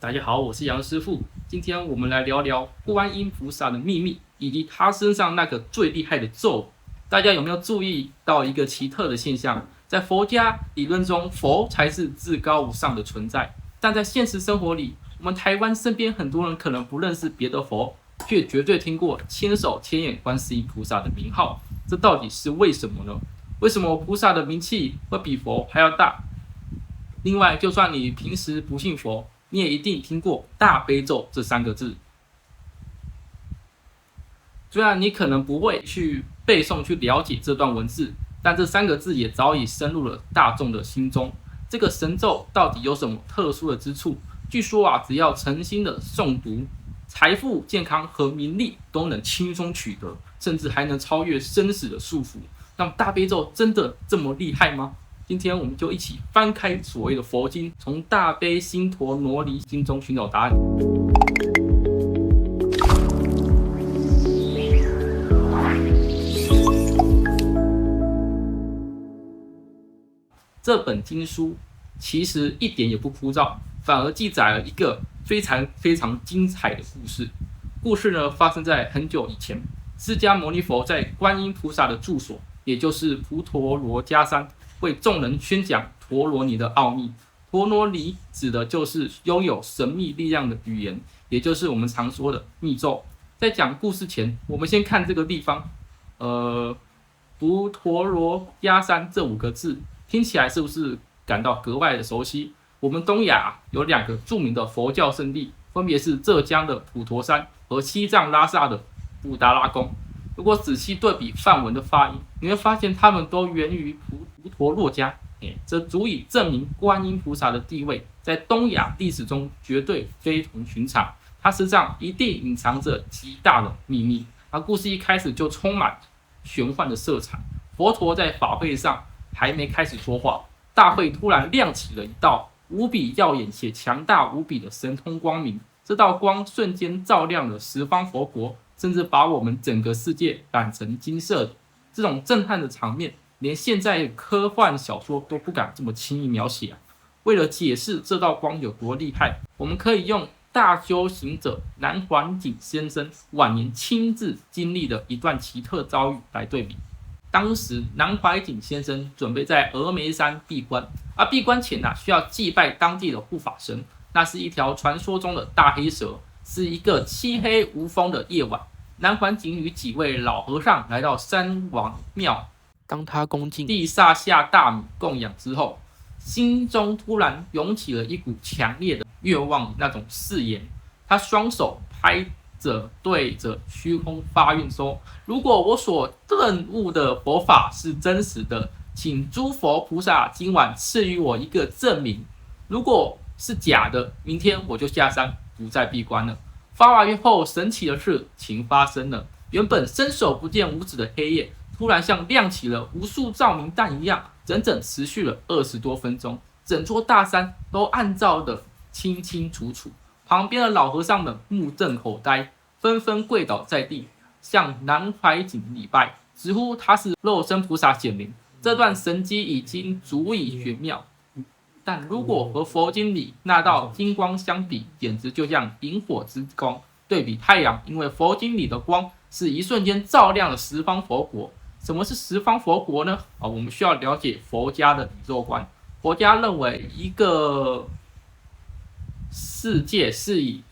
大家好，我是杨师傅。今天我们来聊聊观音菩萨的秘密，以及他身上那个最厉害的咒。大家有没有注意到一个奇特的现象？在佛家理论中，佛才是至高无上的存在，但在现实生活里，我们台湾身边很多人可能不认识别的佛，却绝对听过千手千眼观世音菩萨的名号。这到底是为什么呢？为什么菩萨的名气会比佛还要大？另外，就算你平时不信佛，你也一定听过大悲咒这3个字。虽然你可能不会去背诵去了解这段文字，但这3个字也早已深入了大众的心中。这个神咒到底有什么特殊的之处？据说只要诚心的诵读，财富、健康和名利都能轻松取得，甚至还能超越生死的束缚。那么大悲咒真的这么厉害吗？今天我们就一起翻开所谓的佛经，从大悲心陀罗尼经中寻找答案。这本经书其实一点也不枯燥，反而记载了一个非常精彩的故事。故事呢发生在很久以前，释迦牟尼佛在观音菩萨的住所，也就是普陀罗迦山，为众人宣讲陀罗尼的奥秘。陀罗尼指的就是拥有神秘力量的语言，也就是我们常说的密咒。在讲故事前，我们先看这个地方，普陀罗迦山这5个字，听起来是不是感到格外的熟悉？我们东亚有2个著名的佛教圣地，分别是浙江的普陀山和西藏拉萨的布达拉宫。如果仔细对比梵文的发音，你会发现它们都源于普陀洛迦，这足以证明观音菩萨的地位在东亚历史中绝对非同寻常，它实际上一定隐藏着极大的秘密。故事一开始就充满玄幻的色彩。佛陀在法会上还没开始说话，大会突然亮起了一道无比耀眼且强大无比的神通光明，这道光瞬间照亮了十方佛国，甚至把我们整个世界染成金色的。这种震撼的场面，连现在科幻小说都不敢这么轻易描写。为了解释这道光有多厉害，我们可以用大修行者南怀瑾先生晚年亲自经历的一段奇特遭遇来对比。当时南怀瑾先生准备在峨眉山闭关，闭关前需要祭拜当地的护法神，那是一条传说中的大黑蛇。是一个漆黑无风的夜晚，南怀瑾与几位老和尚来到山王庙，当他恭敬地撒下大米供养之后，心中突然涌起了一股强烈的愿望，那种誓言。他双手拍着对着虚空发愿说：如果我所顿悟的佛法是真实的，请诸佛菩萨今晚赐予我一个证明；如果是假的，明天我就下山不再闭关了。发完愿后，神奇的事情发生了。原本伸手不见五指的黑夜，突然像亮起了无数照明弹一样，整整持续了20多分钟。整座大山都暗照得清清楚楚。旁边的老和尚们目瞪口呆，纷纷跪倒在地，向南怀瑾礼拜，直呼他是肉身菩萨显灵。这段神迹已经足以玄妙。但如果和佛经里那道金光相比，简直就像萤火之光对比太阳，因为佛经里的光是一瞬间照亮了十方佛国。什么是十方佛国呢？我们需要了解佛家的宇宙观。佛家认为一个世界是以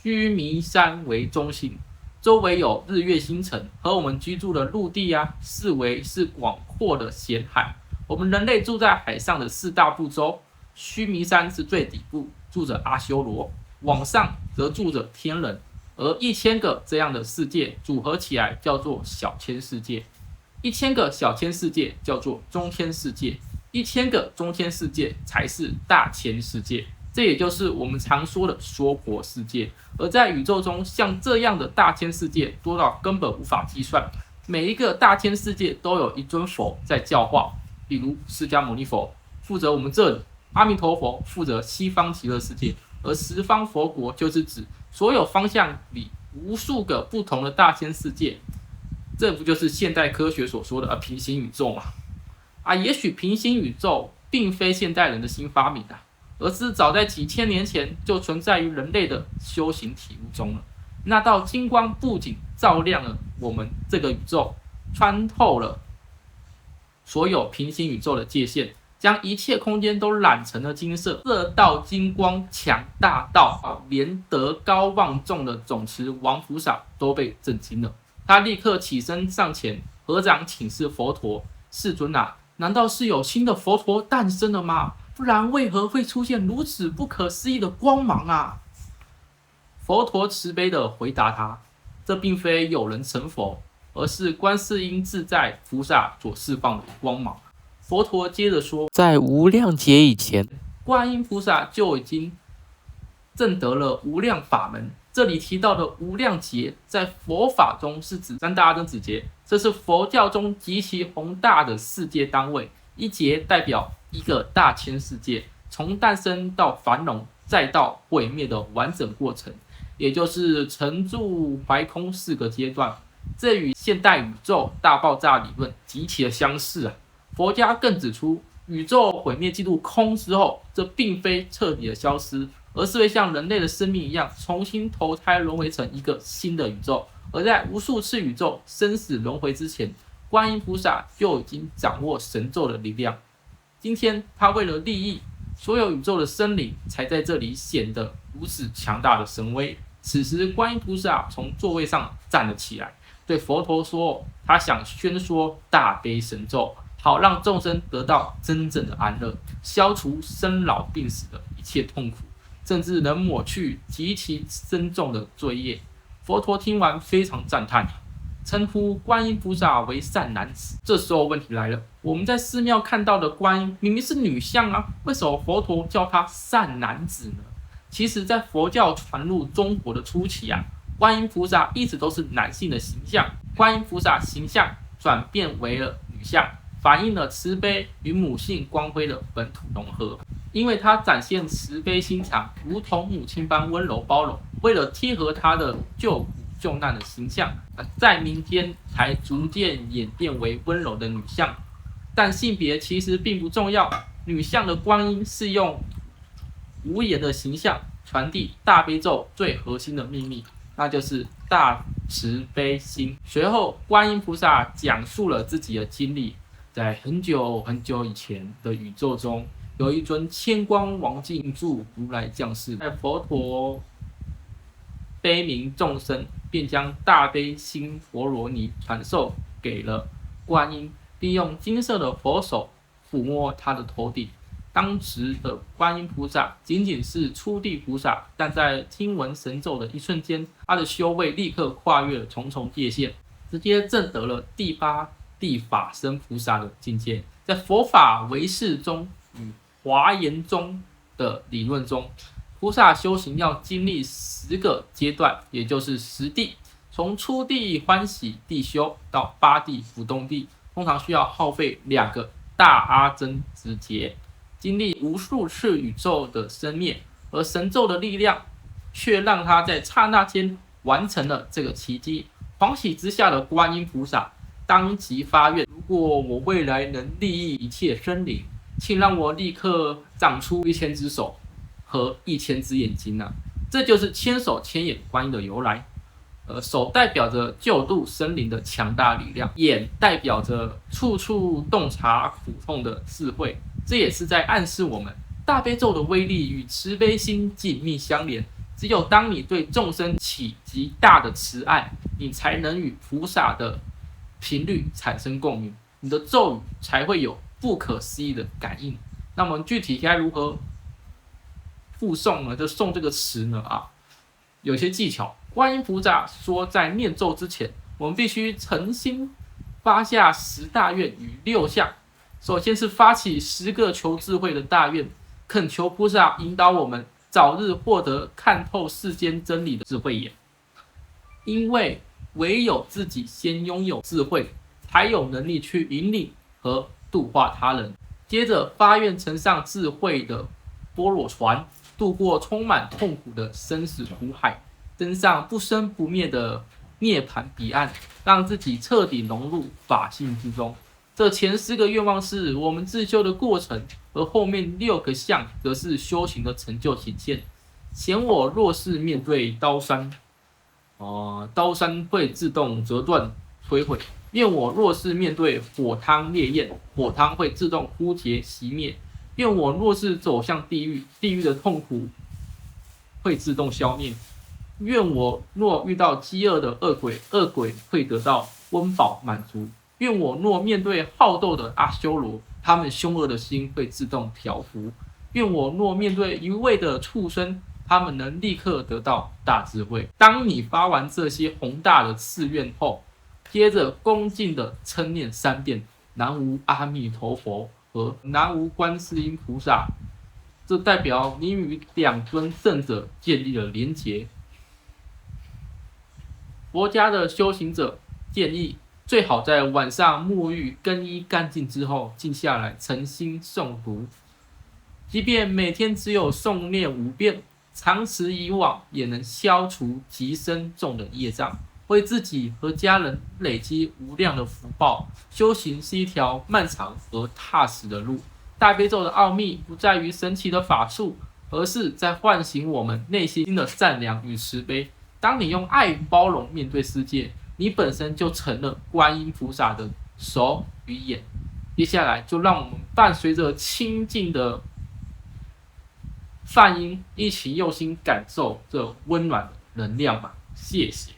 须弥山为中心，周围有日月星辰，和我们居住的陆地视为是广阔的咸海。我们人类住在海上的4大部洲，须弥山是最底部，住着阿修罗，往上则住着天人，而1000个这样的世界组合起来叫做小千世界，1000个小千世界叫做中千世界，1000个中千世界才是大千世界。这也就是我们常说的娑婆世界。而在宇宙中，像这样的大千世界多到根本无法计算。每一个大千世界都有一尊佛在教化，比如释迦牟尼佛负责我们这里，阿弥陀佛负责西方极乐世界，而十方佛国就是指所有方向里无数个不同的大千世界。这不就是现代科学所说的平行宇宙吗？也许平行宇宙并非现代人的新发明，而是早在几千年前就存在于人类的修行体悟中了。那道金光不仅照亮了我们这个宇宙，穿透了所有平行宇宙的界限，将一切空间都染成了金色。这道金光强大到连德高望重的总持王菩萨都被震惊了。他立刻起身上前，合掌请示佛陀：“世尊啊，难道是有新的佛陀诞生了吗？不然为何会出现如此不可思议的光芒啊？”佛陀慈悲地回答他：“这并非有人成佛，而是观世音自在菩萨所释放的光芒。”佛陀接着说：“在无量劫以前，观音菩萨就已经证得了无量法门。这里提到的无量劫，在佛法中是指三大阿僧祇劫，这是佛教中极其宏大的世界单位。一劫代表一个大千世界，从诞生到繁荣，再到毁灭的完整过程，也就是沉住怀空4个阶段。这与现代宇宙大爆炸理论极其的相似啊。佛家更指出，宇宙毁灭进入空之后，这并非彻底的消失，而是会像人类的生命一样，重新投胎轮回成一个新的宇宙。而在无数次宇宙生死轮回之前，观音菩萨就已经掌握神咒的力量。今天他为了利益所有宇宙的生灵，才在这里显得如此强大的神威。此时，观音菩萨从座位上站了起来，对佛陀说：“他想宣说大悲神咒，好让众生得到真正的安乐，消除生老病死的一切痛苦，甚至能抹去极其深重的罪业。”佛陀听完非常赞叹，称呼观音菩萨为善男子。这时候问题来了，我们在寺庙看到的观音明明是女相啊，为什么佛陀叫他善男子呢？其实在佛教传入中国的初期啊，观音菩萨一直都是男性的形象，观音菩萨形象转变为了女相，反映了慈悲与母性光辉的本土融合。因为它展现慈悲心肠，如同母亲般温柔包容，为了贴合她的救苦救难的形象，在民间才逐渐演变为温柔的女相。但性别其实并不重要，女相的观音是用无言的形象传递大悲咒最核心的秘密，那就是大慈悲心。随后，观音菩萨讲述了自己的经历，在很久很久以前的宇宙中，有一尊千光王净住如来降世，在佛陀悲悯众生，便将大悲心陀罗尼传授给了观音，并用金色的佛手抚摸他的头顶。当时的观音菩萨仅仅是初地菩萨，但在听闻神咒的一瞬间，他的修为立刻跨越了重重界限，直接证得了第8地法身菩萨的境界。在佛法唯识中与华严中的理论中，菩萨修行要经历10个阶段，也就是10地，从初地欢喜地修到8地不动地，通常需要耗费2个大阿僧祇劫，经历无数次宇宙的生灭，而神咒的力量却让他在刹那间完成了这个奇迹。欢喜之下的观音菩萨当即发愿：如果我未来能利益一切生灵，请让我立刻长出1000只手和1000只眼睛啊！这就是千手千眼观音的由来。手代表着救度生灵的强大力量，眼代表着处处洞察苦痛的智慧。这也是在暗示我们，大悲咒的威力与慈悲心紧密相连。只有当你对众生起极大的慈爱，你才能与菩萨的频率产生共鸣，你的咒语才会有不可思议的感应。那么具体该如何复诵呢？就诵这个词呢有些技巧。观音菩萨说，在念咒之前，我们必须诚心发下10大愿与6项。首先是发起10个求智慧的大愿，恳求菩萨引导我们早日获得看透世间真理的智慧眼。因为唯有自己先拥有智慧，才有能力去引领和度化他人。接着发愿乘上智慧的般若船，渡过充满痛苦的生死苦海，登上不生不灭的涅槃彼岸，让自己彻底融入法性之中。这前4个愿望是我们自修的过程，而后面6个项则是修行的成就显现。嫌我若是面对刀山，刀山会自动折断摧毁；愿我若是面对火汤烈焰，火汤会自动枯竭熄灭；愿我若是走向地狱，地狱的痛苦会自动消灭；愿我若遇到饥饿的恶鬼，恶鬼会得到温饱满足；愿我若面对好斗的阿修罗，他们凶恶的心会自动调伏；愿我若面对愚昧的畜生，他们能立刻得到大智慧。当你发完这些宏大的誓愿后，接着恭敬的称念3遍南无阿弥陀佛和南无观世音菩萨，这代表你与2尊圣者建立了连结。佛家的修行者建议，最好在晚上沐浴更衣干净之后，静下来诚心诵读，即便每天只有诵念5遍，长此以往也能消除极深重的业障，为自己和家人累积无量的福报。修行是一条漫长而踏实的路。大悲咒的奥秘不在于神奇的法术，而是在唤醒我们内心的善良与慈悲。当你用爱与包容面对世界，你本身就成了观音菩萨的手与眼。接下来就让我们伴随着清净的梵音，一起用心感受这温暖的能量吧。谢谢。